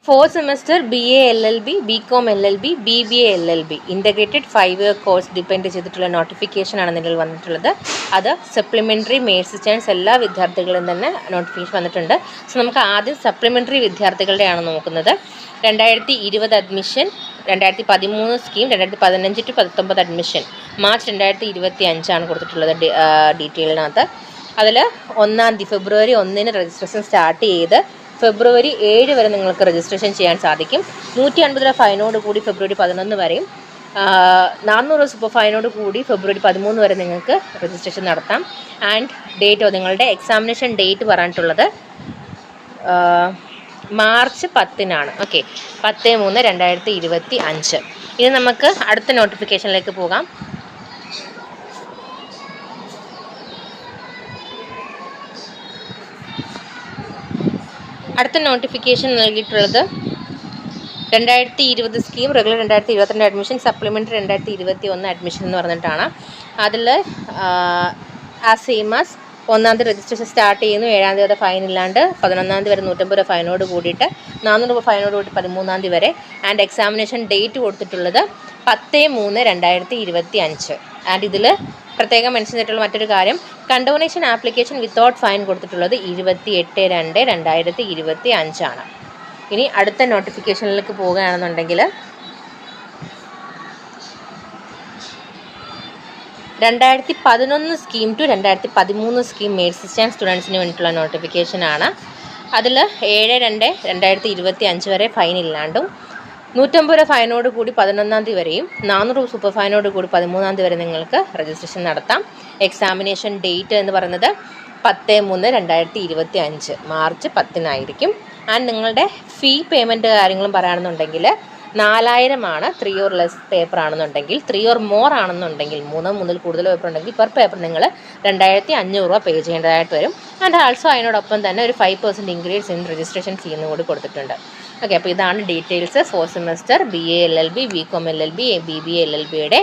Fourth semester BA LLB, BCom LLB, BBA LLB integrated 5-year course depend ചെയ്തിട്ടുള്ള നോട്ടിഫിക്കേഷനാണ് നിലവിൽ വന്നിട്ടുള്ളത്. അത് സപ്ലിമെൻ്ററി മെയിൻസ് ചാൻസ് എല്ലാ വിദ്യാർത്ഥികളും തന്നെ നോട്ടിഫിക്കേഷൻ വന്നിട്ടുണ്ട്. സോ നമുക്ക് ആദ്യം സപ്ലിമെൻ്ററി വിദ്യാർത്ഥികളുടെയാണ് നോക്കുന്നത്. 2020 admission, 2013 scheme, 2015 to 2019 admission, March 2025 കൊടുത്തിട്ടുള്ളത് ഡീറ്റെയിലിനകത്ത്. അതിൽ ഫെബ്രുവരി 1 രജിസ്ട്രേഷൻ സ്റ്റാർട്ട് ചെയ്ത് ഫെബ്രുവരി 7 വരെ നിങ്ങൾക്ക് രജിസ്ട്രേഷൻ ചെയ്യാൻ സാധിക്കും. 150 രൂപ ഫൈനോട് കൂടി ഫെബ്രുവരി 11 വരെയും 400 സൂപ്പർ ഫൈനോട് കൂടി ഫെബ്രുവരി 13 വരെ നിങ്ങൾക്ക് രജിസ്ട്രേഷൻ നടത്താം. ആൻഡ് ഡേറ്റ്, നിങ്ങളുടെ എക്സാമിനേഷൻ ഡേറ്റ് പറഞ്ഞിട്ടുള്ളത് മാർച്ച് 10 ഓക്കെ, 10/3/2025. ഇനി നമുക്ക് അടുത്ത നോട്ടിഫിക്കേഷനിലേക്ക് പോകാം. അടുത്ത നോട്ടിഫിക്കേഷൻ നൽകിയിട്ടുള്ളത് 2020 scheme, regular 2022 admission, supplementary 2021 admission എന്ന് പറഞ്ഞിട്ടാണ്. അതിൽ സെയിം ആസ് 1 രജിസ്ട്രേഷൻ സ്റ്റാർട്ട് ചെയ്യുന്നു, 7 ഫൈൻ ഇല്ലാണ്ട്, 11 വരെ 150 രൂപ ഫൈനോട് കൂടിയിട്ട് 400 രൂപ ഫൈനോട് കൂടി 13 വരെ. ആൻഡ് എക്സാമിനേഷൻ ഡേറ്റ് കൊടുത്തിട്ടുള്ളത് 10/3/2025. ആൻഡ് ഇതിൽ പ്രത്യേകം മെൻഷൻ ചെയ്തിട്ടുള്ള മറ്റൊരു കാര്യം, കണ്ടോണേഷൻ ആപ്ലിക്കേഷൻ വിത്തൗട്ട് ഫൈൻ കൊടുത്തിട്ടുള്ളത് 28/2/2025. ഇനി അടുത്ത നോട്ടിഫിക്കേഷനിലേക്ക് പോവുകയാണെന്നുണ്ടെങ്കിൽ 2011 scheme to 2013 scheme mains chance സ്റ്റുഡൻസിന് വേണ്ടിയിട്ടുള്ള നോട്ടിഫിക്കേഷനാണ്. അതിൽ 7/2/2025 വരെ ഫൈൻ ഇല്ലാണ്ടും, 150 രൂപ ഫൈനോട് കൂടി 11 വരെയും, 400 രൂപ സൂപ്പർ ഫൈനോട് കൂടി 13 വരെ നിങ്ങൾക്ക് രജിസ്ട്രേഷൻ നടത്താം. എക്സാമിനേഷൻ ഡേറ്റ് എന്ന് പറയുന്നത് 10/3/2025 മാർച്ച് 10 ആൻഡ് നിങ്ങളുടെ ഫീ പേയ്മെൻറ്റ് കാര്യങ്ങളും പറയുകയാണെന്നുണ്ടെങ്കിൽ 4000 3 or less പേപ്പർ ആണെന്നുണ്ടെങ്കിൽ, 3 or more ആണെന്നുണ്ടെങ്കിൽ, 3 മുതൽ കൂടുതൽ പേപ്പർ ഉണ്ടെങ്കിൽ പെർ പേപ്പർ നിങ്ങൾ 2500 രൂപ പേ ചെയ്യേണ്ടതായിട്ട് വരും. ആൻഡ് ആൾസോ അതിനോടൊപ്പം തന്നെ ഒരു 5% ഇൻക്രീസ് ഇൻ രജിസ്ട്രേഷൻ ഫീ എന്ന് കൂടി കൊടുത്തിട്ടുണ്ട്. ഓക്കെ, അപ്പോൾ ഇതാണ് details. Fourth semester BA LLB, BCom LLB, BBA LLBയുടെ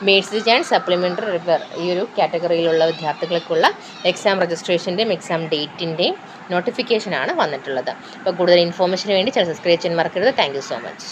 മെയിൻസ് ചാൻസ് സപ്ലിമെൻ്ററി റിപ്പയർ ഈ ഒരു കാറ്റഗറിയിലുള്ള വിദ്യാർത്ഥികൾക്കുള്ള എക്സാം രജിസ്ട്രേഷൻ്റെയും എക്സാം ഡേറ്റിൻ്റെയും നോട്ടിഫിക്കേഷനാണ് വന്നിട്ടുള്ളത്. അപ്പോൾ കൂടുതൽ ഇൻഫോർമേഷന് വേണ്ടി ചാനൽ സബ്സ്ക്രൈബ് ചെയ്യാൻ മറക്കരുത്. Thank you so much.